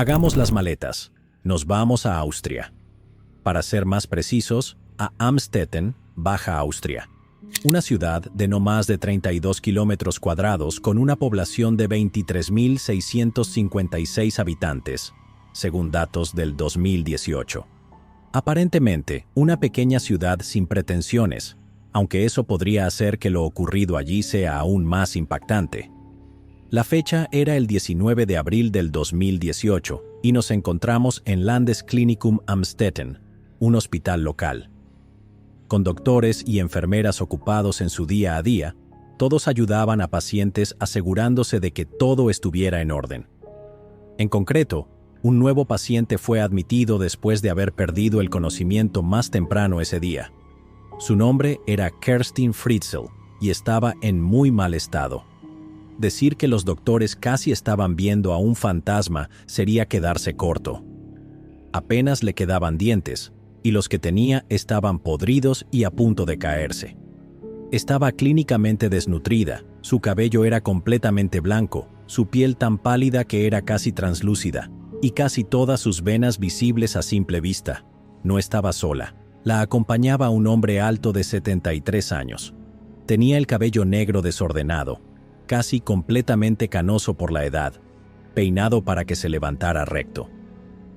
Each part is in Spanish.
Hagamos las maletas. Nos vamos a Austria. Para ser más precisos, a Amstetten, Baja Austria. Una ciudad de no más de 32 kilómetros cuadrados con una población de 23.656 habitantes, según datos del 2018. Aparentemente, una pequeña ciudad sin pretensiones, aunque eso podría hacer que lo ocurrido allí sea aún más impactante. La fecha era el 19 de abril del 2018 y nos encontramos en Landesklinikum Amstetten, un hospital local. Con doctores y enfermeras ocupados en su día a día, todos ayudaban a pacientes asegurándose de que todo estuviera en orden. En concreto, un nuevo paciente fue admitido después de haber perdido el conocimiento más temprano ese día. Su nombre era Kerstin Fritzl y estaba en muy mal estado. Decir que los doctores casi estaban viendo a un fantasma sería quedarse corto. Apenas le quedaban dientes, y los que tenía estaban podridos y a punto de caerse. Estaba clínicamente desnutrida, su cabello era completamente blanco, su piel tan pálida que era casi translúcida, y casi todas sus venas visibles a simple vista. No estaba sola. La acompañaba un hombre alto de 73 años. Tenía el cabello negro desordenado, casi completamente canoso por la edad, peinado para que se levantara recto.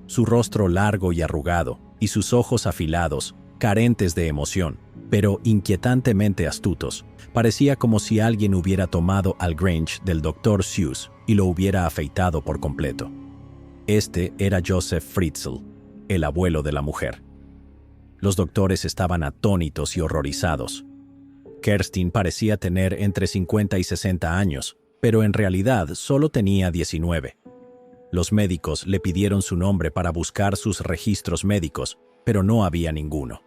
Su rostro largo y arrugado, y sus ojos afilados, carentes de emoción, pero inquietantemente astutos. Parecía como si alguien hubiera tomado al Grange del Dr. Seuss y lo hubiera afeitado por completo. Este era Joseph Fritzl, el abuelo de la mujer. Los doctores estaban atónitos y horrorizados. Kerstin parecía tener entre 50 y 60 años, pero en realidad solo tenía 19. Los médicos le pidieron su nombre para buscar sus registros médicos, pero no había ninguno.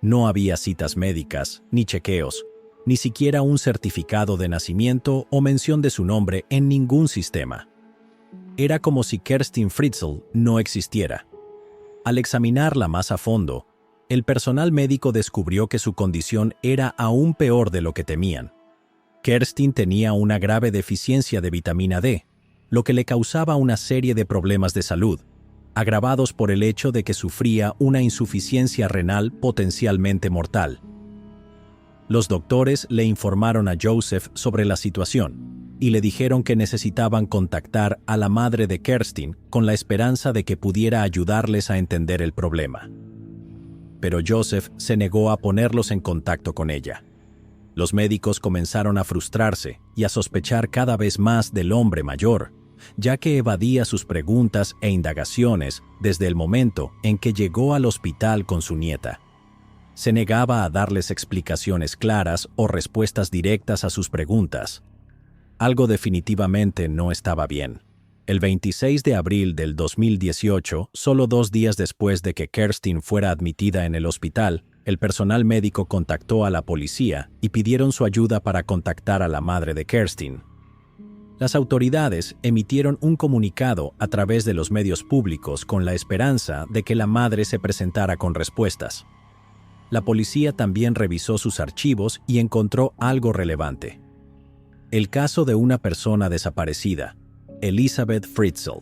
No había citas médicas, ni chequeos, ni siquiera un certificado de nacimiento o mención de su nombre en ningún sistema. Era como si Kerstin Fritzl no existiera. Al examinarla más a fondo, el personal médico descubrió que su condición era aún peor de lo que temían. Kerstin tenía una grave deficiencia de vitamina D, lo que le causaba una serie de problemas de salud, agravados por el hecho de que sufría una insuficiencia renal potencialmente mortal. Los doctores le informaron a Joseph sobre la situación y le dijeron que necesitaban contactar a la madre de Kerstin con la esperanza de que pudiera ayudarles a entender el problema. Pero Joseph se negó a ponerlos en contacto con ella. Los médicos comenzaron a frustrarse y a sospechar cada vez más del hombre mayor, ya que evadía sus preguntas e indagaciones desde el momento en que llegó al hospital con su nieta. Se negaba a darles explicaciones claras o respuestas directas a sus preguntas. Algo definitivamente no estaba bien. El 26 de abril del 2018, solo 2 días después de que Kerstin fuera admitida en el hospital, el personal médico contactó a la policía y pidieron su ayuda para contactar a la madre de Kerstin. Las autoridades emitieron un comunicado a través de los medios públicos con la esperanza de que la madre se presentara con respuestas. La policía también revisó sus archivos y encontró algo relevante. El caso de una persona desaparecida, Elisabeth Fritzl,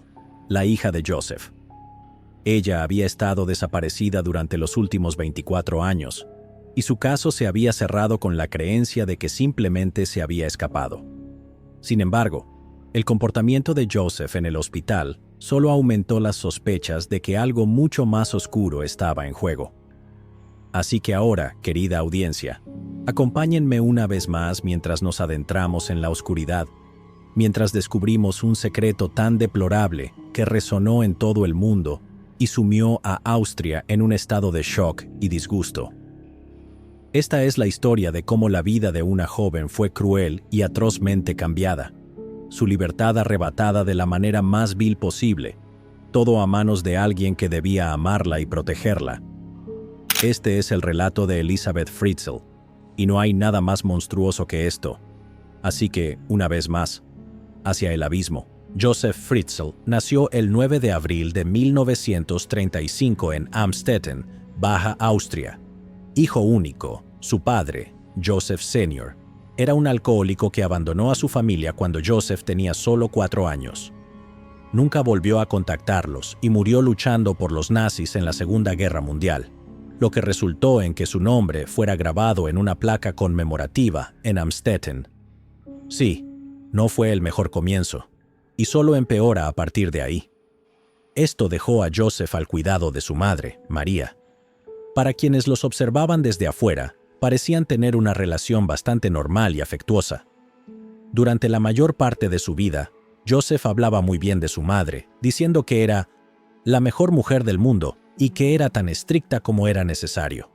la hija de Joseph. Ella había estado desaparecida durante los últimos 24 años, y su caso se había cerrado con la creencia de que simplemente se había escapado. Sin embargo, el comportamiento de Joseph en el hospital solo aumentó las sospechas de que algo mucho más oscuro estaba en juego. Así que ahora, querida audiencia, acompáñenme una vez más mientras nos adentramos en la oscuridad, mientras descubrimos un secreto tan deplorable que resonó en todo el mundo y sumió a Austria en un estado de shock y disgusto. Esta es la historia de cómo la vida de una joven fue cruel y atrozmente cambiada, su libertad arrebatada de la manera más vil posible, todo a manos de alguien que debía amarla y protegerla. Este es el relato de Elisabeth Fritzl, y no hay nada más monstruoso que esto. Así que, una vez más, hacia el abismo. Joseph Fritzl nació el 9 de abril de 1935 en Amstetten, Baja Austria. Hijo único, su padre, Joseph Sr., era un alcohólico que abandonó a su familia cuando Joseph tenía solo 4 años. Nunca volvió a contactarlos y murió luchando por los nazis en la Segunda Guerra Mundial, lo que resultó en que su nombre fuera grabado en una placa conmemorativa en Amstetten. Sí, no fue el mejor comienzo, y solo empeora a partir de ahí. Esto dejó a Joseph al cuidado de su madre, María. Para quienes los observaban desde afuera, parecían tener una relación bastante normal y afectuosa. Durante la mayor parte de su vida, Joseph hablaba muy bien de su madre, diciendo que era la mejor mujer del mundo y que era tan estricta como era necesario.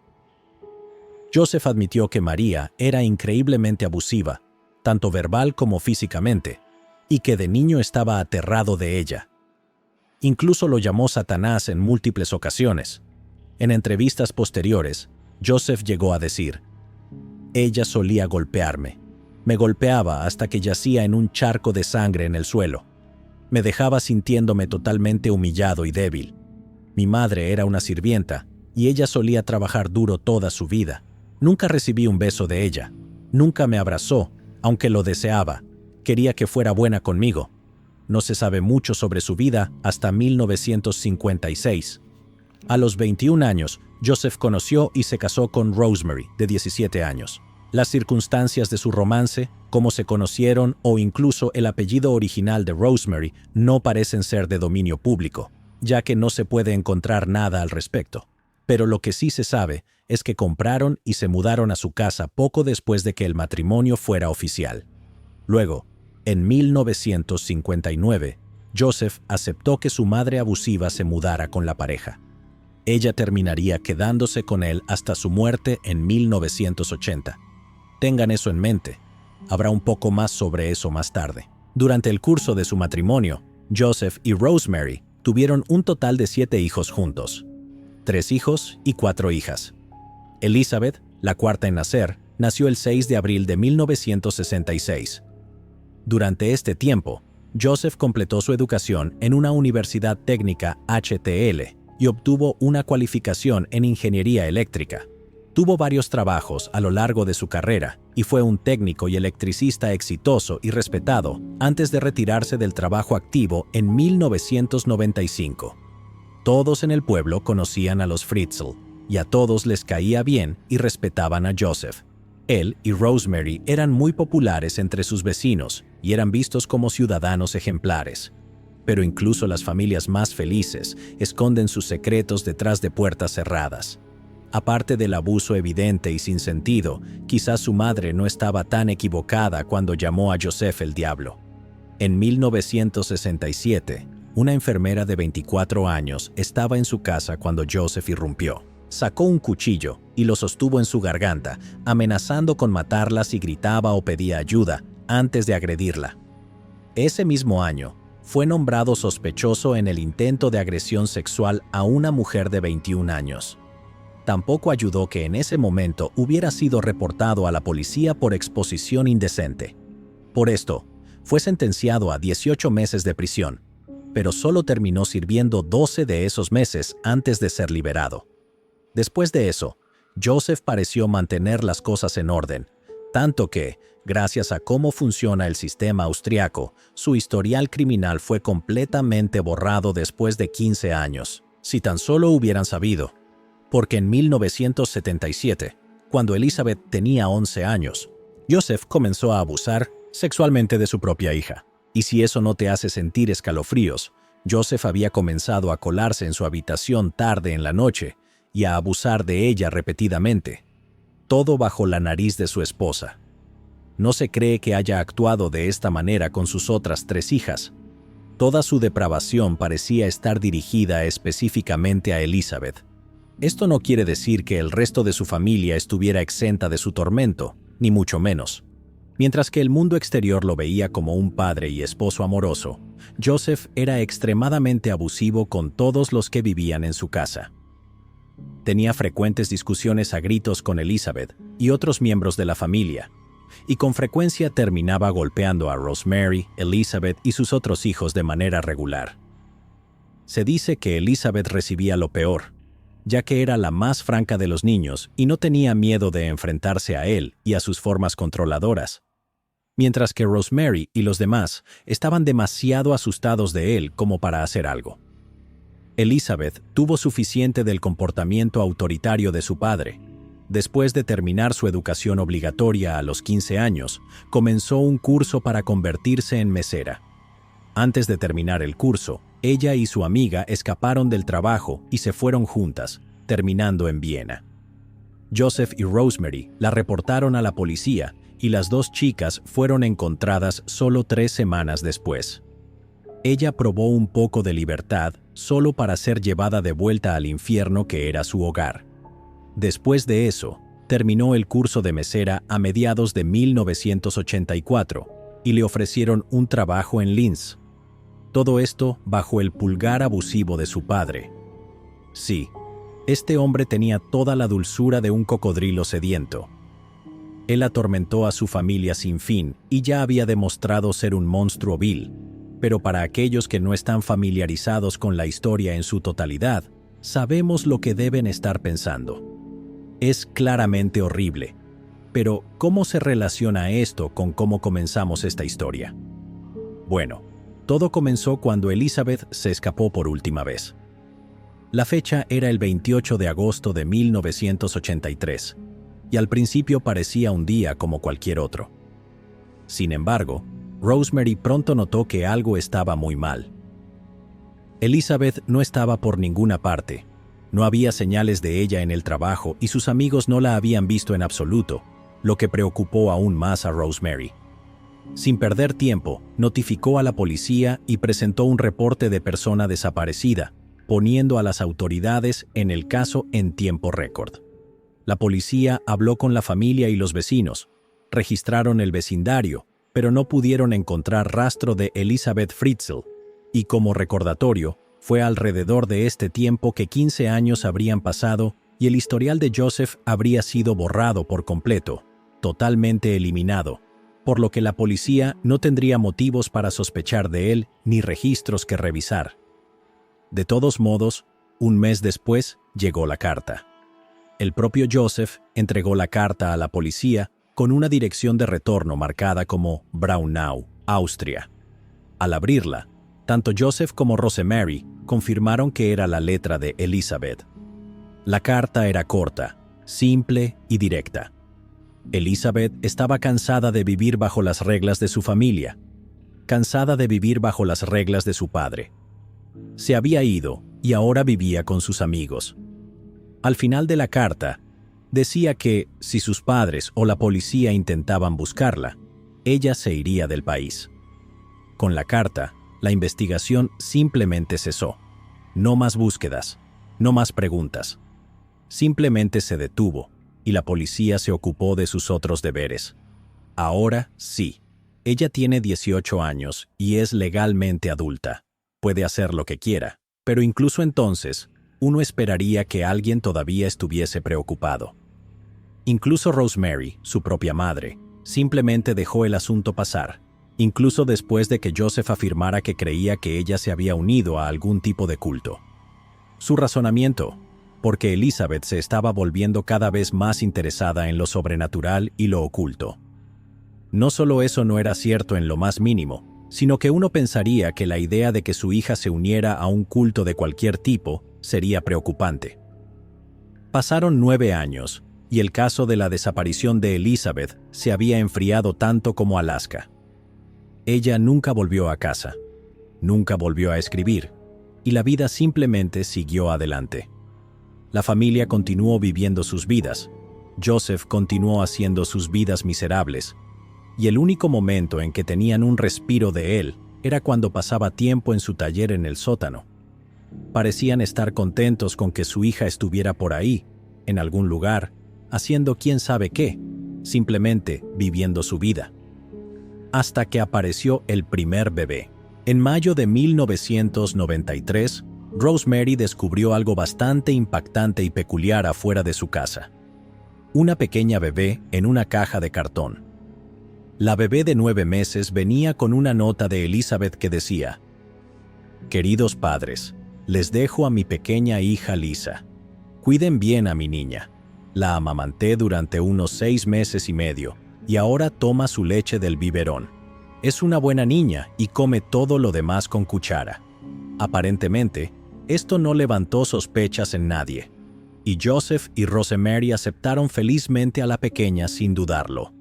Joseph admitió que María era increíblemente abusiva, tanto verbal como físicamente, y que de niño estaba aterrado de ella. Incluso lo llamó Satanás en múltiples ocasiones. En entrevistas posteriores, Joseph llegó a decir: «Ella solía golpearme. Me golpeaba hasta que yacía en un charco de sangre en el suelo. Me dejaba sintiéndome totalmente humillado y débil. Mi madre era una sirvienta, y ella solía trabajar duro toda su vida. Nunca recibí un beso de ella. Nunca me abrazó, aunque lo deseaba. Quería que fuera buena conmigo». No se sabe mucho sobre su vida hasta 1956. A los 21 años, Joseph conoció y se casó con Rosemary, de 17 años. Las circunstancias de su romance, cómo se conocieron o incluso el apellido original de Rosemary no parecen ser de dominio público, ya que no se puede encontrar nada al respecto. Pero lo que sí se sabe es que compraron y se mudaron a su casa poco después de que el matrimonio fuera oficial. Luego, en 1959, Joseph aceptó que su madre abusiva se mudara con la pareja. Ella terminaría quedándose con él hasta su muerte en 1980. Tengan eso en mente. Habrá un poco más sobre eso más tarde. Durante el curso de su matrimonio, Joseph y Rosemary tuvieron un total de 7 hijos juntos. 3 hijos y 4 hijas. Elizabeth, la cuarta en nacer, nació el 6 de abril de 1966. Durante este tiempo, Joseph completó su educación en una universidad técnica HTL y obtuvo una cualificación en ingeniería eléctrica. Tuvo varios trabajos a lo largo de su carrera y fue un técnico y electricista exitoso y respetado antes de retirarse del trabajo activo en 1995. Todos en el pueblo conocían a los Fritzl y a todos les caía bien y respetaban a Joseph. Él y Rosemary eran muy populares entre sus vecinos y eran vistos como ciudadanos ejemplares. Pero incluso las familias más felices esconden sus secretos detrás de puertas cerradas. Aparte del abuso evidente y sin sentido, quizás su madre no estaba tan equivocada cuando llamó a Joseph el diablo. En 1967, una enfermera de 24 años estaba en su casa cuando Joseph irrumpió. Sacó un cuchillo y lo sostuvo en su garganta, amenazando con matarla si gritaba o pedía ayuda antes de agredirla. Ese mismo año, fue nombrado sospechoso en el intento de agresión sexual a una mujer de 21 años. Tampoco ayudó que en ese momento hubiera sido reportado a la policía por exposición indecente. Por esto, fue sentenciado a 18 meses de prisión, pero solo terminó sirviendo 12 de esos meses antes de ser liberado. Después de eso, Joseph pareció mantener las cosas en orden, tanto que, gracias a cómo funciona el sistema austriaco, su historial criminal fue completamente borrado después de 15 años, si tan solo hubieran sabido. Porque en 1977, cuando Elizabeth tenía 11 años, Joseph comenzó a abusar sexualmente de su propia hija. Y si eso no te hace sentir escalofríos, Joseph había comenzado a colarse en su habitación tarde en la noche y a abusar de ella repetidamente, todo bajo la nariz de su esposa. No se cree que haya actuado de esta manera con sus otras 3 hijas. Toda su depravación parecía estar dirigida específicamente a Elizabeth. Esto no quiere decir que el resto de su familia estuviera exenta de su tormento, ni mucho menos. Mientras que el mundo exterior lo veía como un padre y esposo amoroso, Joseph era extremadamente abusivo con todos los que vivían en su casa. Tenía frecuentes discusiones a gritos con Elizabeth y otros miembros de la familia, y con frecuencia terminaba golpeando a Rosemary, Elizabeth y sus otros hijos de manera regular. Se dice que Elizabeth recibía lo peor, ya que era la más franca de los niños y no tenía miedo de enfrentarse a él y a sus formas controladoras. mientras que Rosemary y los demás estaban demasiado asustados de él como para hacer algo. Elizabeth tuvo suficiente del comportamiento autoritario de su padre. Después de terminar su educación obligatoria a los 15 años, comenzó un curso para convertirse en mesera. Antes de terminar el curso, ella y su amiga escaparon del trabajo y se fueron juntas, terminando en Viena. Joseph y Rosemary la reportaron a la policía y las dos chicas fueron encontradas solo 3 semanas después. Ella probó un poco de libertad solo para ser llevada de vuelta al infierno que era su hogar. Después de eso, terminó el curso de mesera a mediados de 1984 y le ofrecieron un trabajo en Linz. Todo esto bajo el pulgar abusivo de su padre. Sí, este hombre tenía toda la dulzura de un cocodrilo sediento. Él atormentó a su familia sin fin y ya había demostrado ser un monstruo vil, pero para aquellos que no están familiarizados con la historia en su totalidad, sabemos lo que deben estar pensando. Es claramente horrible, pero ¿cómo se relaciona esto con cómo comenzamos esta historia? Bueno, todo comenzó cuando Elizabeth se escapó por última vez. La fecha era el 28 de agosto de 1983, y al principio parecía un día como cualquier otro. Sin embargo, Rosemary pronto notó que algo estaba muy mal. Elizabeth no estaba por ninguna parte. No había señales de ella en el trabajo y sus amigos no la habían visto en absoluto, lo que preocupó aún más a Rosemary. Sin perder tiempo, notificó a la policía y presentó un reporte de persona desaparecida, poniendo a las autoridades en el caso en tiempo récord. La policía habló con la familia y los vecinos, registraron el vecindario, pero no pudieron encontrar rastro de Elizabeth Fritzl, y como recordatorio, fue alrededor de este tiempo que 15 años habrían pasado y el historial de Joseph habría sido borrado por completo, totalmente eliminado, por lo que la policía no tendría motivos para sospechar de él ni registros que revisar. De todos modos, un mes después llegó la carta. El propio Joseph entregó la carta a la policía con una dirección de retorno marcada como Braunau, Austria. Al abrirla, tanto Joseph como Rosemary confirmaron que era la letra de Elizabeth. La carta era corta, simple y directa. Elizabeth estaba cansada de vivir bajo las reglas de su familia, cansada de vivir bajo las reglas de su padre. Se había ido y ahora vivía con sus amigos. Al final de la carta, decía que, si sus padres o la policía intentaban buscarla, ella se iría del país. Con la carta, la investigación simplemente cesó. No más búsquedas, no más preguntas. Simplemente se detuvo y la policía se ocupó de sus otros deberes. Ahora sí, ella tiene 18 años y es legalmente adulta. Puede hacer lo que quiera, pero incluso entonces, uno esperaría que alguien todavía estuviese preocupado. Incluso Rosemary, su propia madre, simplemente dejó el asunto pasar, incluso después de que Joseph afirmara que creía que ella se había unido a algún tipo de culto. Su razonamiento, porque Elizabeth se estaba volviendo cada vez más interesada en lo sobrenatural y lo oculto. No solo eso no era cierto en lo más mínimo, sino que uno pensaría que la idea de que su hija se uniera a un culto de cualquier tipo sería preocupante. Pasaron 9 años, y el caso de la desaparición de Elizabeth se había enfriado tanto como Alaska. Ella nunca volvió a casa, nunca volvió a escribir, y la vida simplemente siguió adelante. La familia continuó viviendo sus vidas, Joseph continuó haciendo sus vidas miserables, y el único momento en que tenían un respiro de él era cuando pasaba tiempo en su taller en el sótano. Parecían estar contentos con que su hija estuviera por ahí, en algún lugar, haciendo quién sabe qué, simplemente viviendo su vida. Hasta que apareció el primer bebé. En mayo de 1993, Rosemary descubrió algo bastante impactante y peculiar afuera de su casa. Una pequeña bebé en una caja de cartón. La bebé de 9 meses venía con una nota de Elizabeth que decía: «Queridos padres, les dejo a mi pequeña hija Lisa. Cuiden bien a mi niña. La amamanté durante unos 6 meses y medio, y ahora toma su leche del biberón. Es una buena niña y come todo lo demás con cuchara. Aparentemente, esto no levantó sospechas en nadie, y Joseph y Rosemary aceptaron felizmente a la pequeña sin dudarlo.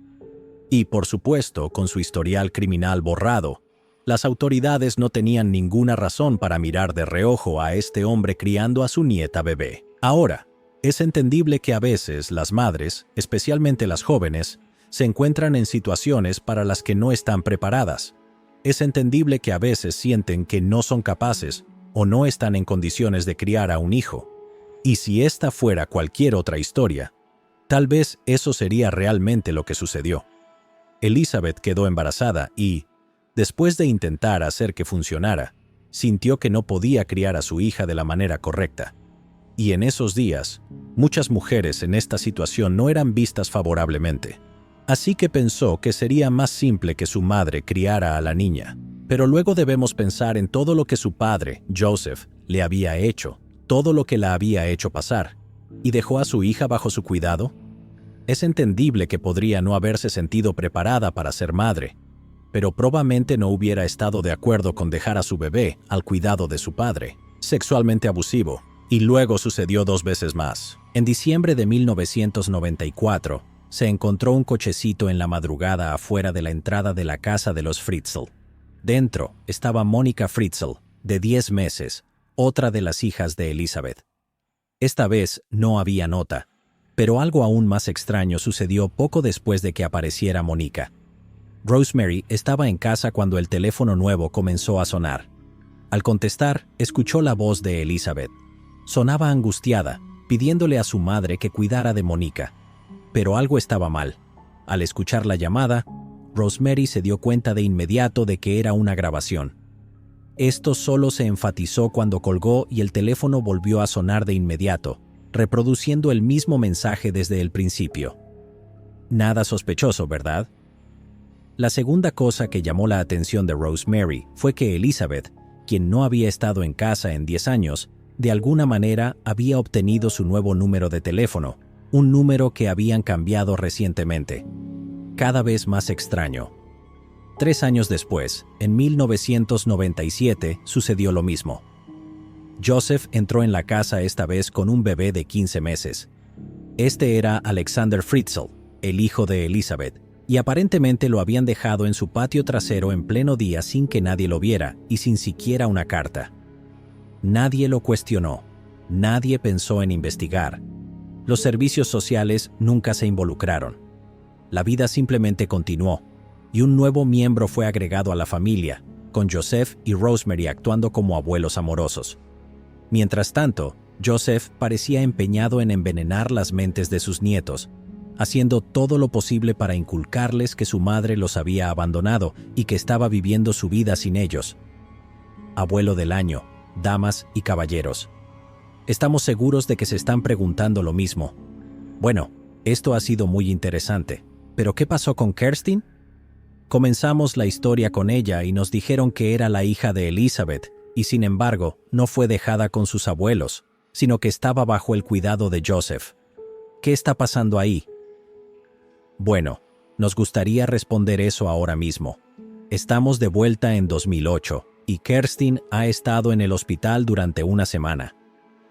Y, por supuesto, con su historial criminal borrado, las autoridades no tenían ninguna razón para mirar de reojo a este hombre criando a su nieta bebé. Ahora, es entendible que a veces las madres, especialmente las jóvenes, se encuentran en situaciones para las que no están preparadas. Es entendible que a veces sienten que no son capaces o no están en condiciones de criar a un hijo. Y si esta fuera cualquier otra historia, tal vez eso sería realmente lo que sucedió. Elizabeth quedó embarazada y, después de intentar hacer que funcionara, sintió que no podía criar a su hija de la manera correcta. Y en esos días, muchas mujeres en esta situación no eran vistas favorablemente. Así que pensó que sería más simple que su madre criara a la niña. Pero luego debemos pensar en todo lo que su padre, Joseph, le había hecho, todo lo que la había hecho pasar, y dejó a su hija bajo su cuidado. Es entendible que podría no haberse sentido preparada para ser madre, pero probablemente no hubiera estado de acuerdo con dejar a su bebé al cuidado de su padre, sexualmente abusivo, y luego sucedió 2 veces más. En diciembre de 1994, se encontró un cochecito en la madrugada afuera de la entrada de la casa de los Fritzl. Dentro estaba Mónica Fritzl, de 10 meses, otra de las hijas de Elizabeth. Esta vez no había nota, pero algo aún más extraño sucedió poco después de que apareciera Mónica. Rosemary estaba en casa cuando el teléfono nuevo comenzó a sonar. Al contestar, escuchó la voz de Elizabeth. Sonaba angustiada, pidiéndole a su madre que cuidara de Mónica. Pero algo estaba mal. Al escuchar la llamada, Rosemary se dio cuenta de inmediato de que era una grabación. Esto solo se enfatizó cuando colgó y el teléfono volvió a sonar de inmediato, reproduciendo el mismo mensaje desde el principio. Nada sospechoso, ¿verdad? La segunda cosa que llamó la atención de Rosemary fue que Elizabeth, quien no había estado en casa en 10 años, de alguna manera había obtenido su nuevo número de teléfono, un número que habían cambiado recientemente. Cada vez más extraño. 3 años después, en 1997, sucedió lo mismo. Joseph entró en la casa esta vez con un bebé de 15 meses. Este era Alexander Fritzl, el hijo de Elizabeth, y aparentemente lo habían dejado en su patio trasero en pleno día sin que nadie lo viera y sin siquiera una carta. Nadie lo cuestionó, nadie pensó en investigar. Los servicios sociales nunca se involucraron. La vida simplemente continuó, y un nuevo miembro fue agregado a la familia, con Joseph y Rosemary actuando como abuelos amorosos. Mientras tanto, Joseph parecía empeñado en envenenar las mentes de sus nietos, haciendo todo lo posible para inculcarles que su madre los había abandonado y que estaba viviendo su vida sin ellos. Abuelo del año, damas y caballeros. Estamos seguros de que se están preguntando lo mismo. Bueno, esto ha sido muy interesante, pero ¿qué pasó con Kerstin? Comenzamos la historia con ella y nos dijeron que era la hija de Elizabeth, y sin embargo, no fue dejada con sus abuelos, sino que estaba bajo el cuidado de Joseph. ¿Qué está pasando ahí? Bueno, nos gustaría responder eso ahora mismo. Estamos de vuelta en 2008, y Kerstin ha estado en el hospital durante una semana.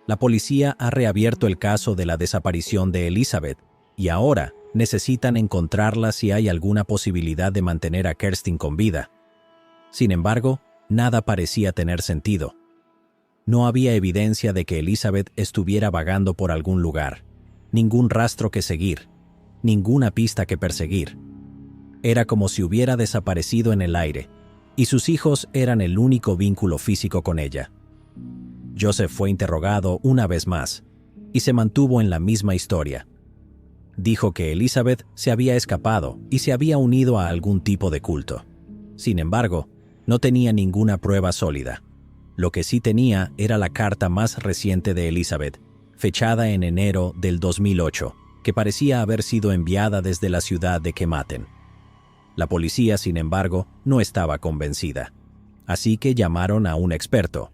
La policía ha reabierto el caso de la desaparición de Elizabeth, y ahora necesitan encontrarla si hay alguna posibilidad de mantener a Kerstin con vida. Sin embargo, nada parecía tener sentido. No había evidencia de que Elizabeth estuviera vagando por algún lugar, ningún rastro que seguir, ninguna pista que perseguir. Era como si hubiera desaparecido en el aire, y sus hijos eran el único vínculo físico con ella. Joseph fue interrogado una vez más, y se mantuvo en la misma historia. Dijo que Elizabeth se había escapado y se había unido a algún tipo de culto. Sin embargo, no tenía ninguna prueba sólida. Lo que sí tenía era la carta más reciente de Elizabeth, fechada en enero del 2008, que parecía haber sido enviada desde la ciudad de Keematen. La policía, sin embargo, no estaba convencida. Así que llamaron a un experto.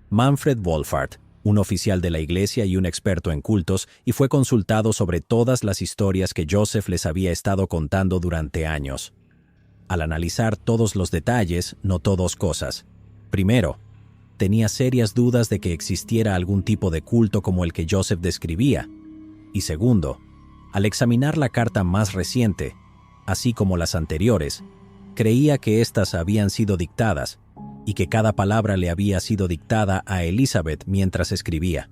Manfred Wolfart, un oficial de la iglesia y un experto en cultos, y fue consultado sobre todas las historias que Joseph les había estado contando durante años. Al analizar todos los detalles, notó dos cosas. Primero, tenía serias dudas de que existiera algún tipo de culto como el que Joseph describía. Y segundo, al examinar la carta más reciente, así como las anteriores, creía que éstas habían sido dictadas y que cada palabra le había sido dictada a Elizabeth mientras escribía.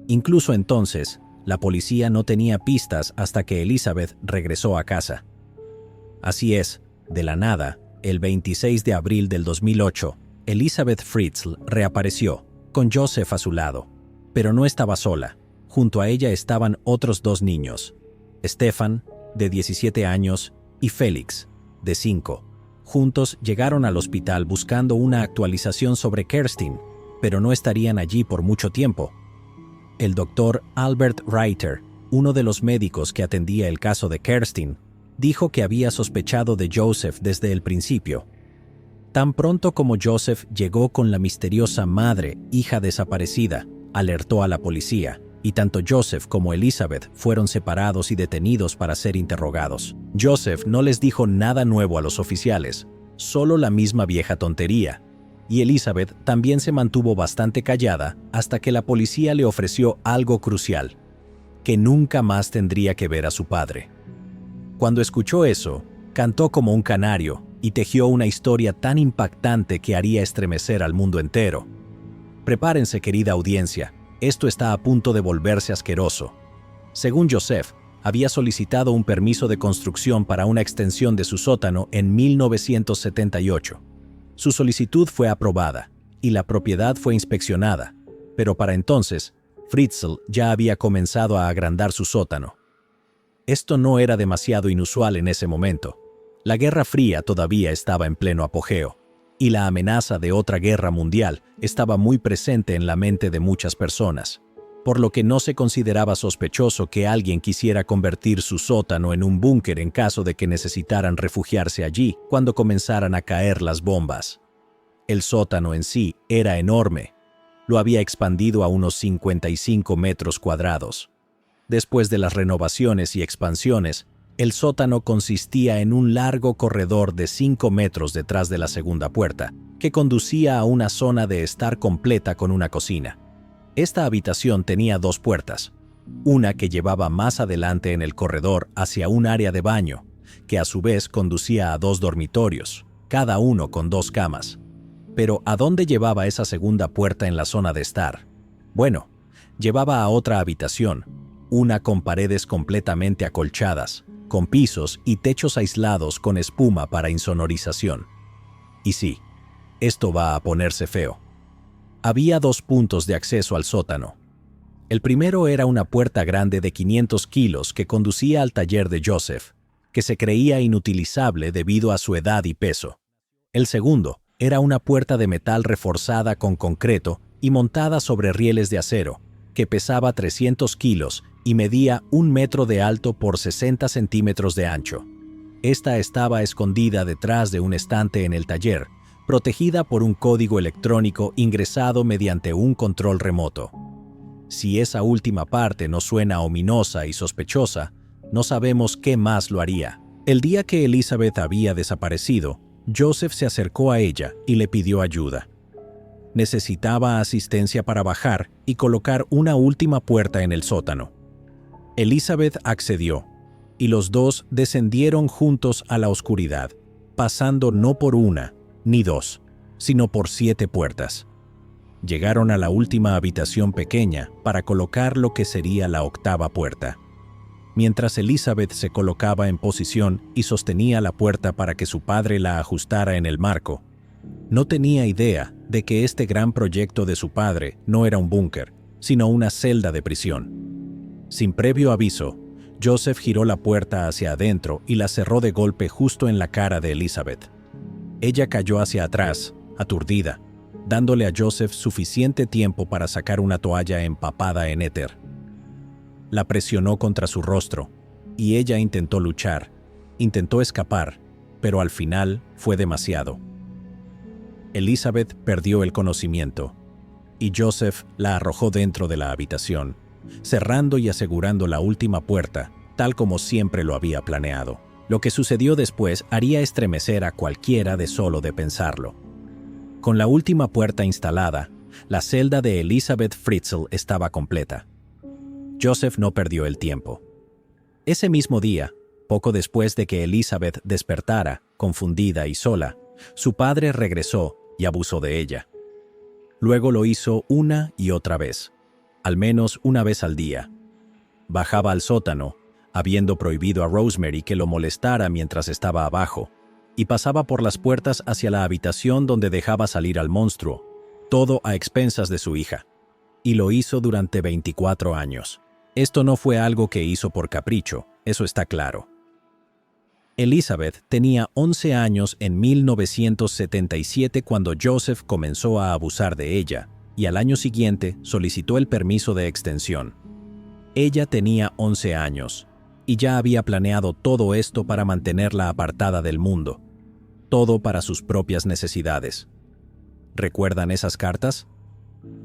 Incluso entonces, la policía no tenía pistas hasta que Elizabeth regresó a casa. Así es, de la nada, el 26 de abril del 2008, Elizabeth Fritzl reapareció, con Joseph a su lado. Pero no estaba sola. Junto a ella estaban otros dos niños, Stefan, de 17 años, y Félix, de 5. Juntos llegaron al hospital buscando una actualización sobre Kerstin, pero no estarían allí por mucho tiempo. El doctor Albert Reiter, uno de los médicos que atendía el caso de Kerstin, dijo que había sospechado de Joseph desde el principio. Tan pronto como Joseph llegó con la misteriosa madre, hija desaparecida, alertó a la policía, y tanto Joseph como Elizabeth fueron separados y detenidos para ser interrogados. Joseph no les dijo nada nuevo a los oficiales, solo la misma vieja tontería, y Elizabeth también se mantuvo bastante callada hasta que la policía le ofreció algo crucial, que nunca más tendría que ver a su padre. Cuando escuchó eso, cantó como un canario y tejió una historia tan impactante que haría estremecer al mundo entero. Prepárense, querida audiencia, esto está a punto de volverse asqueroso. Según Joseph, había solicitado un permiso de construcción para una extensión de su sótano en 1978. Su solicitud fue aprobada y la propiedad fue inspeccionada, pero para entonces, Fritzl ya había comenzado a agrandar su sótano. Esto no era demasiado inusual en ese momento. La Guerra Fría todavía estaba en pleno apogeo, y la amenaza de otra guerra mundial estaba muy presente en la mente de muchas personas, por lo que no se consideraba sospechoso que alguien quisiera convertir su sótano en un búnker en caso de que necesitaran refugiarse allí cuando comenzaran a caer las bombas. El sótano en sí era enorme. Lo había expandido a unos 55 metros cuadrados. Después de las renovaciones y expansiones, el sótano consistía en un largo corredor de 5 metros detrás de la segunda puerta, que conducía a una zona de estar completa con una cocina. Esta habitación tenía dos puertas, una que llevaba más adelante en el corredor hacia un área de baño, que a su vez conducía a dos dormitorios, cada uno con 2 camas. Pero ¿a dónde llevaba esa segunda puerta en la zona de estar? Bueno, llevaba a otra habitación, una con paredes completamente acolchadas, con pisos y techos aislados con espuma para insonorización. Y sí, esto va a ponerse feo. Había 2 puntos de acceso al sótano. El primero era una puerta grande de 500 kilos que conducía al taller de Joseph, que se creía inutilizable debido a su edad y peso. El segundo era una puerta de metal reforzada con concreto y montada sobre rieles de acero, que pesaba 300 kilos y medía 1 metro de alto por 60 centímetros de ancho. Esta estaba escondida detrás de un estante en el taller, protegida por un código electrónico ingresado mediante un control remoto. Si esa última parte no suena ominosa y sospechosa, no sabemos qué más lo haría. El día que Elizabeth había desaparecido, Joseph se acercó a ella y le pidió ayuda. Necesitaba asistencia para bajar y colocar una última puerta en el sótano. Elizabeth accedió, y los dos descendieron juntos a la oscuridad, pasando no por 1 ni 2, sino por 7 puertas. Llegaron a la última habitación pequeña para colocar lo que sería la 8ª puerta. Mientras Elizabeth se colocaba en posición y sostenía la puerta para que su padre la ajustara en el marco, no tenía idea de que este gran proyecto de su padre no era un búnker, sino una celda de prisión. Sin previo aviso, Joseph giró la puerta hacia adentro y la cerró de golpe justo en la cara de Elizabeth. Ella cayó hacia atrás, aturdida, dándole a Joseph suficiente tiempo para sacar una toalla empapada en éter. La presionó contra su rostro, y ella intentó luchar, intentó escapar, pero al final fue demasiado. Elizabeth perdió el conocimiento. y Joseph la arrojó dentro de la habitación, cerrando y asegurando la última puerta, tal como siempre lo había planeado. Lo que sucedió después haría estremecer a cualquiera de solo de pensarlo. Con la última puerta instalada, la celda de Elizabeth Fritzl estaba completa. Joseph no perdió el tiempo. Ese mismo día, poco después de que Elizabeth despertara, confundida y sola, su padre regresó y abusó de ella. Luego lo hizo una y otra vez, al menos una vez al día. Bajaba al sótano, habiendo prohibido a Rosemary que lo molestara mientras estaba abajo, y pasaba por las puertas hacia la habitación donde dejaba salir al monstruo, todo a expensas de su hija. Y lo hizo durante 24 años. Esto no fue algo que hizo por capricho, eso está claro. Elizabeth tenía 11 años en 1977 cuando Joseph comenzó a abusar de ella, y al año siguiente solicitó el permiso de extensión. Ella tenía 11 años, y ya había planeado todo esto para mantenerla apartada del mundo, todo para sus propias necesidades. ¿Recuerdan esas cartas?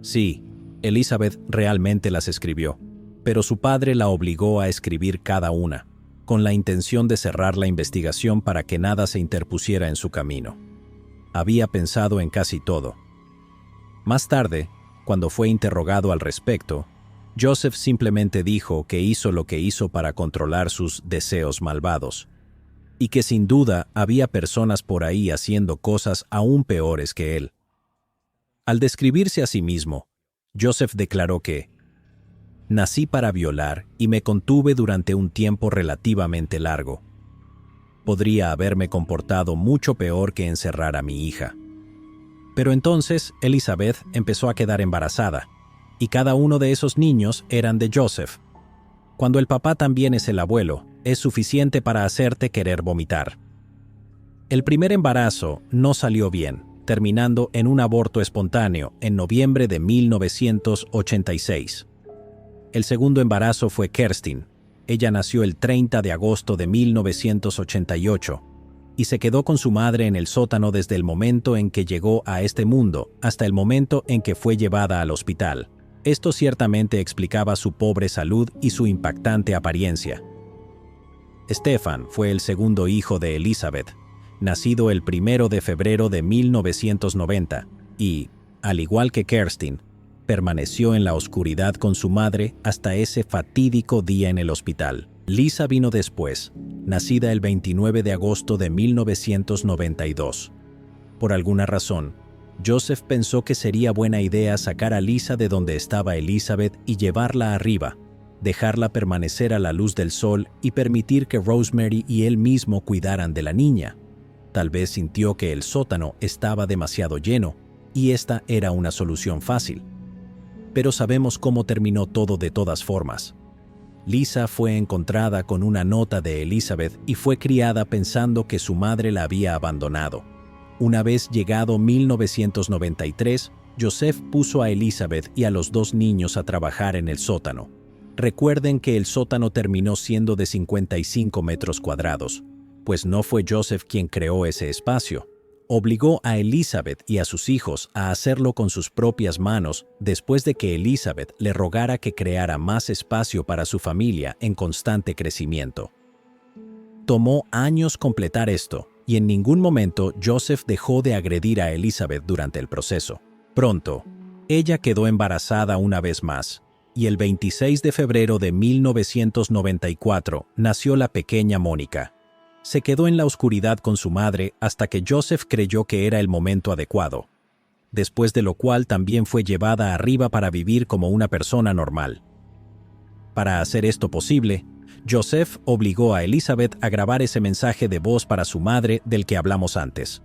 Sí, Elizabeth realmente las escribió, pero su padre la obligó a escribir cada una, con la intención de cerrar la investigación para que nada se interpusiera en su camino. Había pensado en casi todo. Más tarde, cuando fue interrogado al respecto, Joseph simplemente dijo que hizo lo que hizo para controlar sus deseos malvados, y que sin duda había personas por ahí haciendo cosas aún peores que él. Al describirse a sí mismo, Joseph declaró que «Nací para violar y me contuve durante un tiempo relativamente largo. Podría haberme comportado mucho peor que encerrar a mi hija». Pero entonces Elizabeth empezó a quedar embarazada, y cada uno de esos niños eran de Joseph. Cuando el papá también es el abuelo, es suficiente para hacerte querer vomitar. El primer embarazo no salió bien, terminando en un aborto espontáneo en noviembre de 1986. El segundo embarazo fue Kerstin. Ella nació el 30 de agosto de 1988 y se quedó con su madre en el sótano desde el momento en que llegó a este mundo hasta el momento en que fue llevada al hospital. Esto ciertamente explicaba su pobre salud y su impactante apariencia. Stefan fue el segundo hijo de Elizabeth, nacido el 1 de febrero de 1990 y, al igual que Kerstin, permaneció en la oscuridad con su madre hasta ese fatídico día en el hospital. Lisa vino después, nacida el 29 de agosto de 1992. Por alguna razón, Joseph pensó que sería buena idea sacar a Lisa de donde estaba Elizabeth y llevarla arriba, dejarla permanecer a la luz del sol y permitir que Rosemary y él mismo cuidaran de la niña. Tal vez sintió que el sótano estaba demasiado lleno, y esta era una solución fácil. Pero sabemos cómo terminó todo de todas formas. Lisa fue encontrada con una nota de Elizabeth y fue criada pensando que su madre la había abandonado. Una vez llegado 1993, Joseph puso a Elizabeth y a los dos niños a trabajar en el sótano. Recuerden que el sótano terminó siendo de 55 metros cuadrados, pues no fue Joseph quien creó ese espacio. Obligó a Elizabeth y a sus hijos a hacerlo con sus propias manos después de que Elizabeth le rogara que creara más espacio para su familia en constante crecimiento. Tomó años completar esto, y en ningún momento Joseph dejó de agredir a Elizabeth durante el proceso. Pronto, ella quedó embarazada una vez más, y el 26 de febrero de 1994 nació la pequeña Mónica. Se quedó en la oscuridad con su madre hasta que Joseph creyó que era el momento adecuado, después de lo cual también fue llevada arriba para vivir como una persona normal. Para hacer esto posible, Joseph obligó a Elizabeth a grabar ese mensaje de voz para su madre del que hablamos antes.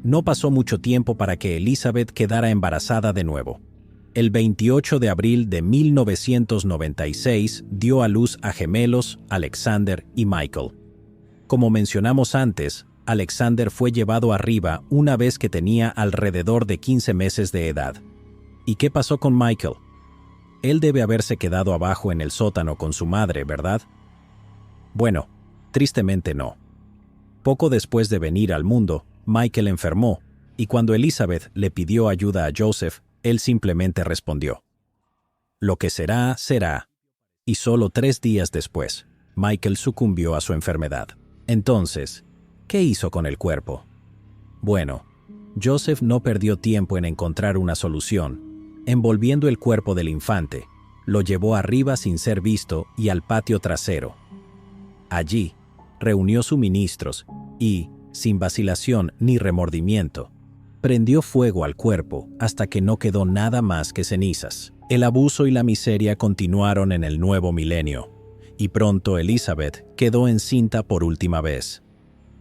No pasó mucho tiempo para que Elizabeth quedara embarazada de nuevo. El 28 de abril de 1996 dio a luz a gemelos, Alexander y Michael. Como mencionamos antes, Alexander fue llevado arriba una vez que tenía alrededor de 15 meses de edad. ¿Y qué pasó con Michael? Él debe haberse quedado abajo en el sótano con su madre, ¿verdad? Bueno, tristemente no. Poco después de venir al mundo, Michael enfermó, y cuando Elizabeth le pidió ayuda a Joseph, Él simplemente respondió: «Lo que será, será». Y solo 3 días después, Michael sucumbió a su enfermedad. Entonces, ¿qué hizo con el cuerpo? Bueno, Joseph no perdió tiempo en encontrar una solución. Envolviendo el cuerpo del infante, lo llevó arriba sin ser visto y al patio trasero. Allí, reunió suministros y, sin vacilación ni remordimiento, prendió fuego al cuerpo hasta que no quedó nada más que cenizas. El abuso y la miseria continuaron en el nuevo milenio, y pronto Elizabeth quedó encinta por última vez.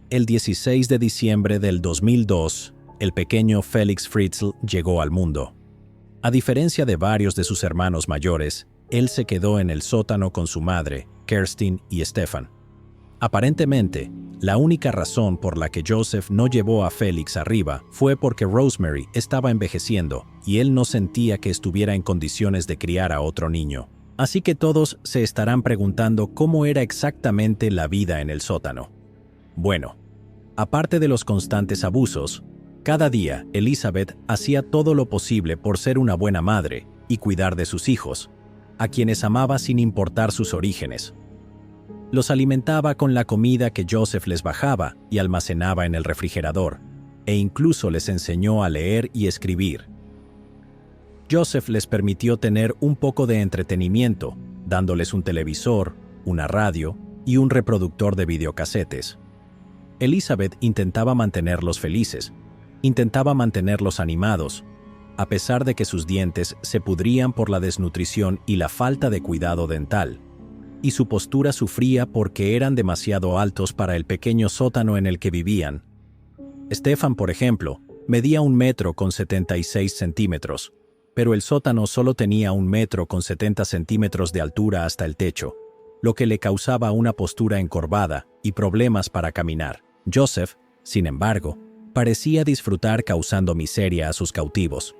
El 16 de diciembre del 2002, el pequeño Felix Fritzl llegó al mundo. A diferencia de varios de sus hermanos mayores, él se quedó en el sótano con su madre, Kerstin y Stefan. Aparentemente, la única razón por la que Joseph no llevó a Felix arriba fue porque Rosemary estaba envejeciendo y él no sentía que estuviera en condiciones de criar a otro niño. Así que todos se estarán preguntando cómo era exactamente la vida en el sótano. Bueno, aparte de los constantes abusos, cada día Elizabeth hacía todo lo posible por ser una buena madre y cuidar de sus hijos, a quienes amaba sin importar sus orígenes. Los alimentaba con la comida que Joseph les bajaba y almacenaba en el refrigerador, e incluso les enseñó a leer y escribir. Joseph les permitió tener un poco de entretenimiento, dándoles un televisor, una radio y un reproductor de videocasetes. Elizabeth intentaba mantenerlos felices, intentaba mantenerlos animados, a pesar de que sus dientes se pudrían por la desnutrición y la falta de cuidado dental, y su postura sufría porque eran demasiado altos para el pequeño sótano en el que vivían. Stefan, por ejemplo, medía 1,76 m, pero el sótano solo tenía 1,70 m de altura hasta el techo, lo que le causaba una postura encorvada y problemas para caminar. Joseph, sin embargo, parecía disfrutar causando miseria a sus cautivos,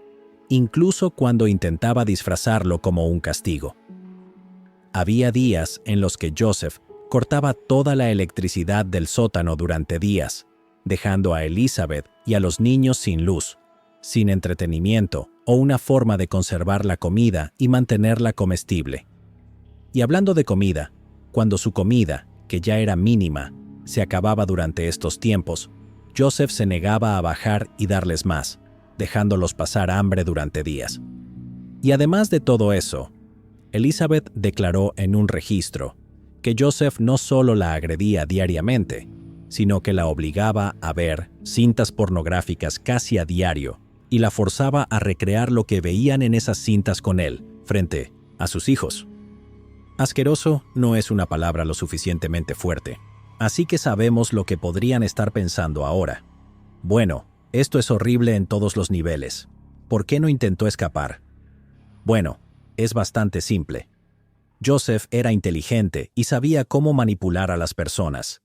incluso cuando intentaba disfrazarlo como un castigo. Había días en los que Joseph cortaba toda la electricidad del sótano durante días, dejando a Elizabeth y a los niños sin luz, sin entretenimiento o una forma de conservar la comida y mantenerla comestible. Y hablando de comida, cuando su comida, que ya era mínima, se acababa durante estos tiempos, Joseph se negaba a bajar y darles más, dejándolos pasar hambre durante días. Y además de todo eso, Elizabeth declaró en un registro que Joseph no solo la agredía diariamente, sino que la obligaba a ver cintas pornográficas casi a diario y la forzaba a recrear lo que veían en esas cintas con él, frente a sus hijos. Asqueroso no es una palabra lo suficientemente fuerte, así que sabemos lo que podrían estar pensando ahora. Bueno, esto es horrible en todos los niveles. ¿Por qué no intentó escapar? Bueno, es bastante simple. Joseph era inteligente y sabía cómo manipular a las personas.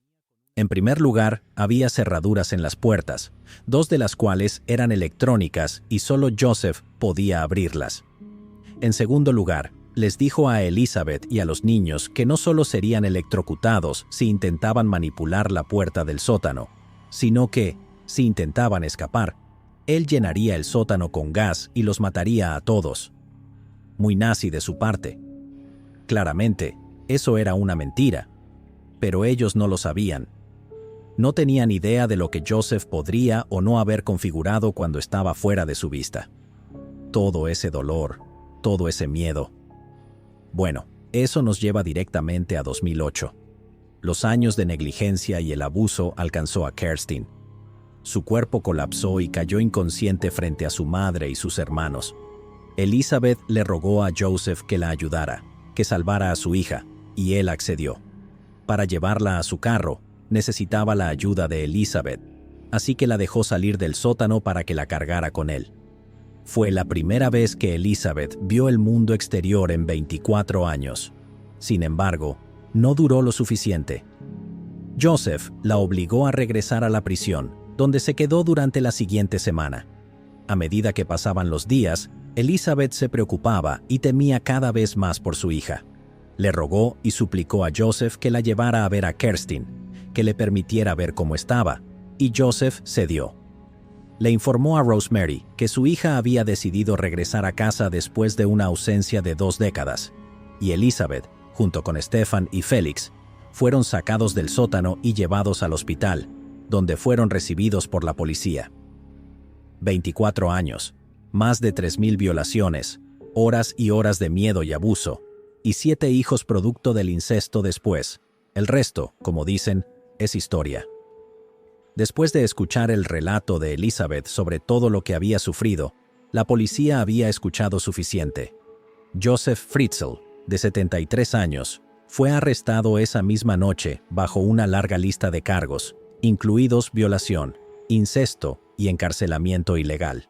En primer lugar, había cerraduras en las puertas, 2 de las cuales eran electrónicas y solo Joseph podía abrirlas. En segundo lugar, les dijo a Elizabeth y a los niños que no solo serían electrocutados si intentaban manipular la puerta del sótano, sino que, si intentaban escapar, él llenaría el sótano con gas y los mataría a todos. Muy nazi de su parte. Claramente, eso era una mentira, pero ellos no lo sabían. No tenían idea de lo que Joseph podría o no haber configurado cuando estaba fuera de su vista. Todo ese dolor, todo ese miedo. Bueno, eso nos lleva directamente a 2008. Los años de negligencia y el abuso alcanzó a Kerstin. Su cuerpo colapsó y cayó inconsciente frente a su madre y sus hermanos. Elizabeth le rogó a Joseph que la ayudara, que salvara a su hija, y él accedió. Para llevarla a su carro, necesitaba la ayuda de Elizabeth, así que la dejó salir del sótano para que la cargara con él. Fue la primera vez que Elizabeth vio el mundo exterior en 24 años. Sin embargo, no duró lo suficiente. Joseph la obligó a regresar a la prisión, donde se quedó durante la siguiente semana. A medida que pasaban los días, Elizabeth se preocupaba y temía cada vez más por su hija. Le rogó y suplicó a Joseph que la llevara a ver a Kerstin, que le permitiera ver cómo estaba, y Joseph cedió. Le informó a Rosemary que su hija había decidido regresar a casa después de una ausencia de 2 décadas, y Elizabeth, junto con Stefan y Felix, fueron sacados del sótano y llevados al hospital, donde fueron recibidos por la policía. 24 años, más de 3.000 violaciones, horas y horas de miedo y abuso, y 7 hijos producto del incesto después. El resto, como dicen, es historia. Después de escuchar el relato de Elizabeth sobre todo lo que había sufrido, la policía había escuchado suficiente. Joseph Fritzl, de 73 años, fue arrestado esa misma noche bajo una larga lista de cargos, incluidos violación, incesto y encarcelamiento ilegal.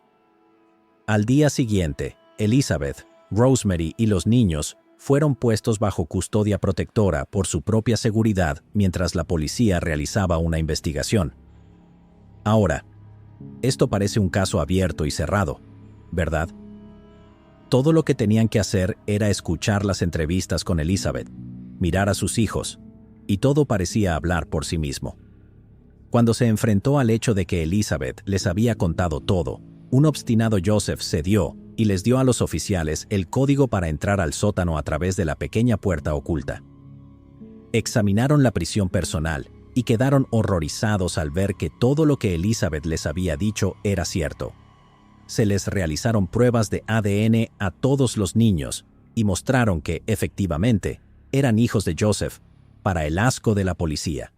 Al día siguiente, Elizabeth, Rosemary y los niños fueron puestos bajo custodia protectora por su propia seguridad mientras la policía realizaba una investigación. Ahora, esto parece un caso abierto y cerrado, ¿verdad? Todo lo que tenían que hacer era escuchar las entrevistas con Elizabeth, mirar a sus hijos, y todo parecía hablar por sí mismo. Cuando se enfrentó al hecho de que Elizabeth les había contado todo, un obstinado Joseph cedió y les dio a los oficiales el código para entrar al sótano a través de la pequeña puerta oculta. Examinaron la prisión personal y quedaron horrorizados al ver que todo lo que Elizabeth les había dicho era cierto. Se les realizaron pruebas de ADN a todos los niños y mostraron que, efectivamente, eran hijos de Joseph, para el asco de la policía.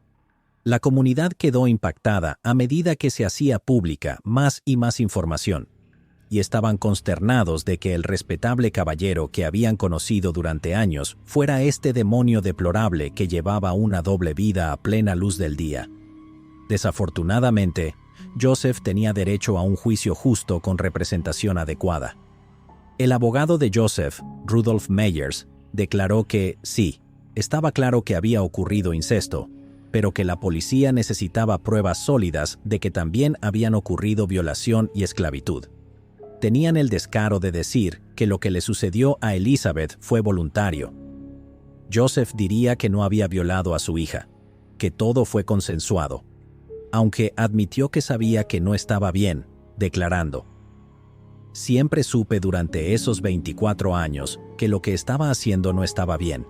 La comunidad quedó impactada a medida que se hacía pública más y más información, y estaban consternados de que el respetable caballero que habían conocido durante años fuera este demonio deplorable que llevaba una doble vida a plena luz del día. Desafortunadamente, Joseph tenía derecho a un juicio justo con representación adecuada. El abogado de Joseph, Rudolf Meyers, declaró que sí, estaba claro que había ocurrido incesto, pero que la policía necesitaba pruebas sólidas de que también habían ocurrido violación y esclavitud. Tenían el descaro de decir que lo que le sucedió a Elizabeth fue voluntario. Joseph diría que no había violado a su hija, que todo fue consensuado, aunque admitió que sabía que no estaba bien, declarando: «Siempre supe durante esos 24 años que lo que estaba haciendo no estaba bien,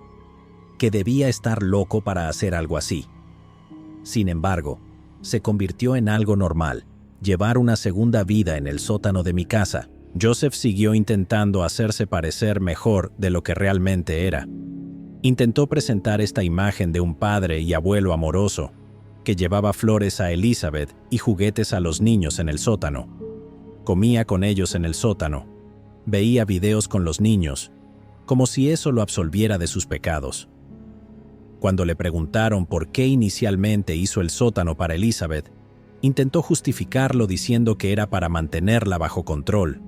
que debía estar loco para hacer algo así. Sin embargo, se convirtió en algo normal, llevar una segunda vida en el sótano de mi casa». Joseph siguió intentando hacerse parecer mejor de lo que realmente era. Intentó presentar esta imagen de un padre y abuelo amoroso, que llevaba flores a Elizabeth y juguetes a los niños en el sótano. Comía con ellos en el sótano. Veía videos con los niños, como si eso lo absolviera de sus pecados. Cuando le preguntaron por qué inicialmente hizo el sótano para Elizabeth, intentó justificarlo diciendo que era para mantenerla bajo control,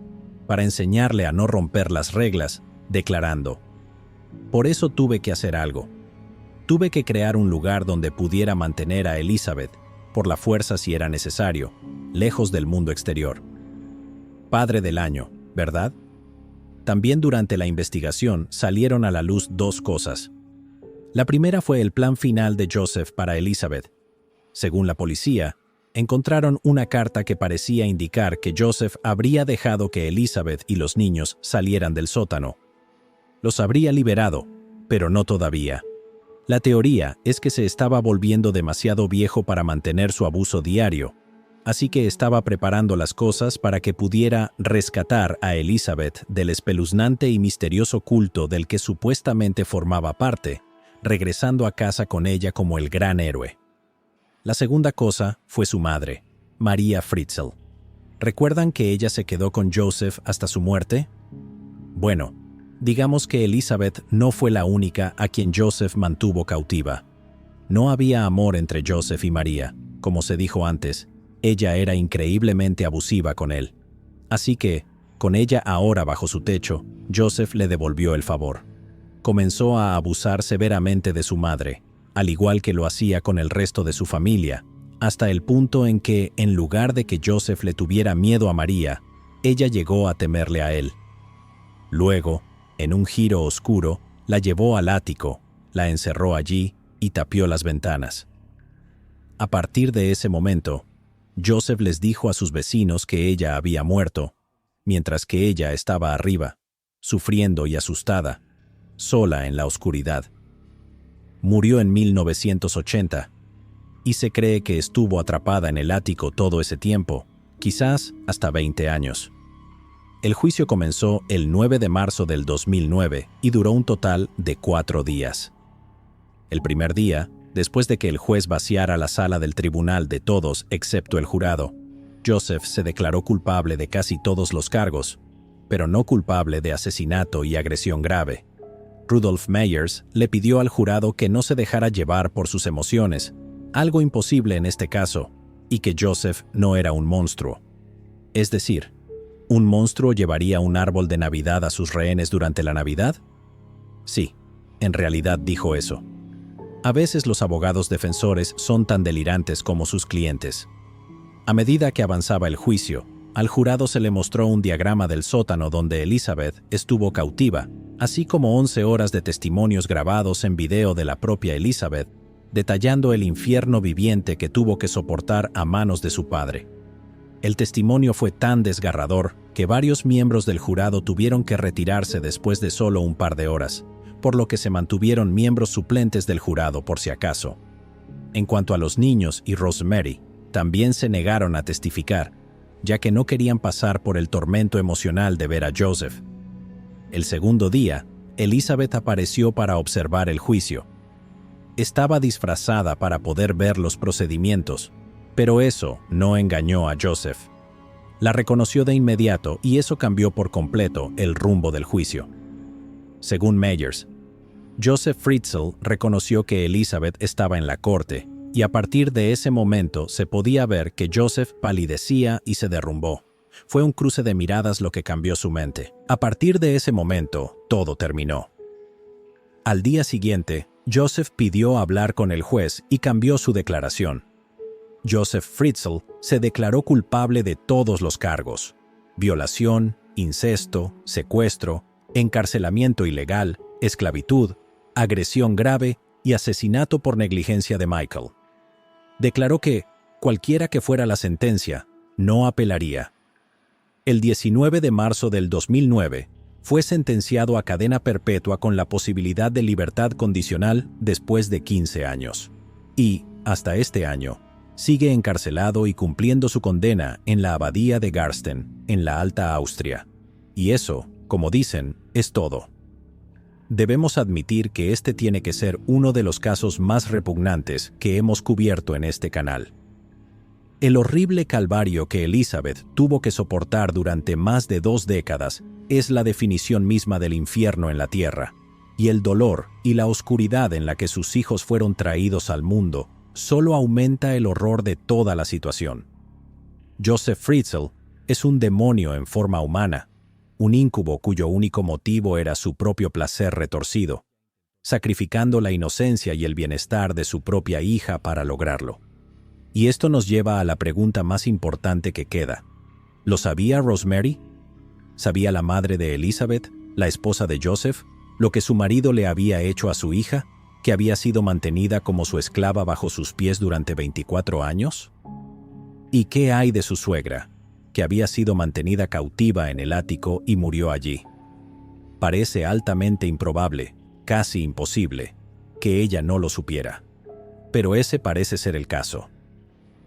para enseñarle a no romper las reglas, declarando: «Por eso tuve que hacer algo. Tuve que crear un lugar donde pudiera mantener a Elizabeth, por la fuerza si era necesario, lejos del mundo exterior». Padre del año, ¿verdad? También durante la investigación salieron a la luz 2 cosas. La primera fue el plan final de Joseph para Elizabeth. Según la policía, encontraron una carta que parecía indicar que Joseph habría dejado que Elizabeth y los niños salieran del sótano. Los habría liberado, pero no todavía. La teoría es que se estaba volviendo demasiado viejo para mantener su abuso diario, así que estaba preparando las cosas para que pudiera rescatar a Elizabeth del espeluznante y misterioso culto del que supuestamente formaba parte, regresando a casa con ella como el gran héroe. La segunda cosa fue su madre, María Fritzl. ¿Recuerdan que ella se quedó con Joseph hasta su muerte? Bueno, digamos que Elizabeth no fue la única a quien Joseph mantuvo cautiva. No había amor entre Joseph y María, como se dijo antes. Ella era increíblemente abusiva con él. Así que, con ella ahora bajo su techo, Joseph le devolvió el favor. Comenzó a abusar severamente de su madre, al igual que lo hacía con el resto de su familia, hasta el punto en que, en lugar de que Joseph le tuviera miedo a María, ella llegó a temerle a él. Luego, en un giro oscuro, la llevó al ático, la encerró allí y tapió las ventanas. A partir de ese momento, Joseph les dijo a sus vecinos que ella había muerto, mientras que ella estaba arriba, sufriendo y asustada, sola en la oscuridad. Murió en 1980, y se cree que estuvo atrapada en el ático todo ese tiempo, quizás hasta 20 años. El juicio comenzó el 9 de marzo del 2009 y duró un total de 4 días. El primer día, después de que el juez vaciara la sala del tribunal de todos excepto el jurado, Joseph se declaró culpable de casi todos los cargos, pero no culpable de asesinato y agresión grave. Rudolph Meyers le pidió al jurado que no se dejara llevar por sus emociones, algo imposible en este caso, y que Joseph no era un monstruo. Es decir, ¿un monstruo llevaría un árbol de Navidad a sus rehenes durante la Navidad? Sí, en realidad dijo eso. A veces los abogados defensores son tan delirantes como sus clientes. A medida que avanzaba el juicio, al jurado se le mostró un diagrama del sótano donde Elizabeth estuvo cautiva, así como 11 horas de testimonios grabados en video de la propia Elizabeth, detallando el infierno viviente que tuvo que soportar a manos de su padre. El testimonio fue tan desgarrador que varios miembros del jurado tuvieron que retirarse después de solo un par de horas, por lo que se mantuvieron miembros suplentes del jurado por si acaso. En cuanto a los niños y Rosemary, también se negaron a testificar, ya que no querían pasar por el tormento emocional de ver a Joseph. El segundo día, Elizabeth apareció para observar el juicio. Estaba disfrazada para poder ver los procedimientos, pero eso no engañó a Joseph. La reconoció de inmediato y eso cambió por completo el rumbo del juicio. Según Meyers, Joseph Fritzl reconoció que Elizabeth estaba en la corte y a partir de ese momento se podía ver que Joseph palidecía y se derrumbó. Fue un cruce de miradas lo que cambió su mente. A partir de ese momento, todo terminó. Al día siguiente, Joseph pidió hablar con el juez y cambió su declaración. Joseph Fritzl se declaró culpable de todos los cargos: violación, incesto, secuestro, encarcelamiento ilegal, esclavitud, agresión grave y asesinato por negligencia de Michael. Declaró que, cualquiera que fuera la sentencia, no apelaría. El 19 de marzo del 2009, fue sentenciado a cadena perpetua con la posibilidad de libertad condicional después de 15 años. Y, hasta este año, sigue encarcelado y cumpliendo su condena en la abadía de Garsten, en la Alta Austria. Y eso, como dicen, es todo. Debemos admitir que este tiene que ser uno de los casos más repugnantes que hemos cubierto en este canal. El horrible calvario que Elizabeth tuvo que soportar durante más de 2 décadas es la definición misma del infierno en la tierra, y el dolor y la oscuridad en la que sus hijos fueron traídos al mundo solo aumenta el horror de toda la situación. Joseph Fritzl es un demonio en forma humana, un íncubo cuyo único motivo era su propio placer retorcido, sacrificando la inocencia y el bienestar de su propia hija para lograrlo. Y esto nos lleva a la pregunta más importante que queda. ¿Lo sabía Rosemary? ¿Sabía la madre de Elizabeth, la esposa de Joseph, lo que su marido le había hecho a su hija, que había sido mantenida como su esclava bajo sus pies durante 24 años? ¿Y qué hay de su suegra, que había sido mantenida cautiva en el ático y murió allí? Parece altamente improbable, casi imposible, que ella no lo supiera. Pero ese parece ser el caso.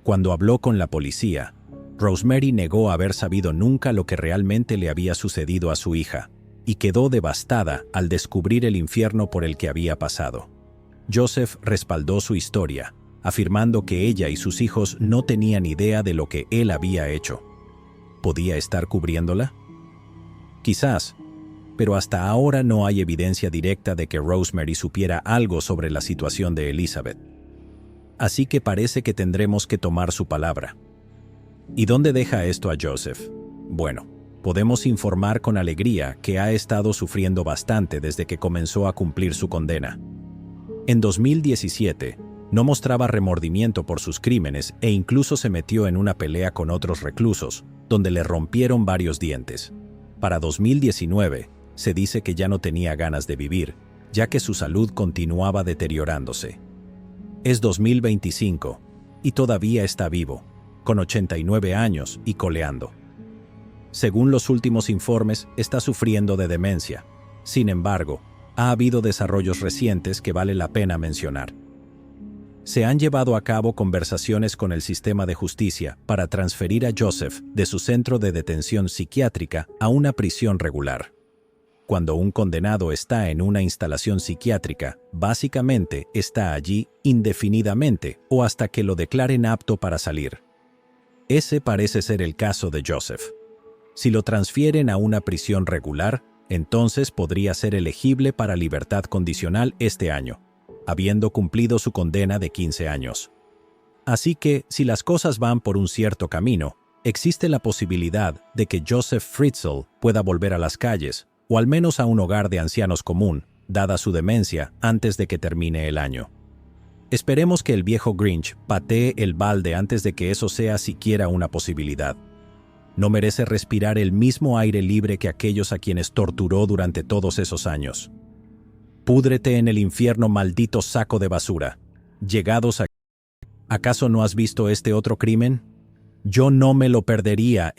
Cuando habló con la policía, Rosemary negó haber sabido nunca lo que realmente le había sucedido a su hija, y quedó devastada al descubrir el infierno por el que había pasado. Joseph respaldó su historia, afirmando que ella y sus hijos no tenían idea de lo que él había hecho. ¿Podía estar cubriéndola? Quizás, pero hasta ahora no hay evidencia directa de que Rosemary supiera algo sobre la situación de Elizabeth. Así que parece que tendremos que tomar su palabra. ¿Y dónde deja esto a Joseph? Bueno, podemos informar con alegría que ha estado sufriendo bastante desde que comenzó a cumplir su condena. En 2017, no mostraba remordimiento por sus crímenes e incluso se metió en una pelea con otros reclusos, donde le rompieron varios dientes. Para 2019, se dice que ya no tenía ganas de vivir, ya que su salud continuaba deteriorándose. Es 2025, y todavía está vivo, con 89 años y coleando. Según los últimos informes, está sufriendo de demencia. Sin embargo, ha habido desarrollos recientes que vale la pena mencionar. Se han llevado a cabo conversaciones con el sistema de justicia para transferir a Joseph de su centro de detención psiquiátrica a una prisión regular. Cuando un condenado está en una instalación psiquiátrica, básicamente está allí indefinidamente o hasta que lo declaren apto para salir. Ese parece ser el caso de Joseph. Si lo transfieren a una prisión regular, entonces podría ser elegible para libertad condicional este año, habiendo cumplido su condena de 15 años. Así que, si las cosas van por un cierto camino, existe la posibilidad de que Joseph Fritzl pueda volver a las calles, o al menos a un hogar de ancianos común, dada su demencia, antes de que termine el año. Esperemos que el viejo Grinch patee el balde antes de que eso sea siquiera una posibilidad. No merece respirar el mismo aire libre que aquellos a quienes torturó durante todos esos años. Púdrete en el infierno, maldito saco de basura. Llegados a... ¿Acaso no has visto este otro crimen? Yo no me lo perdería,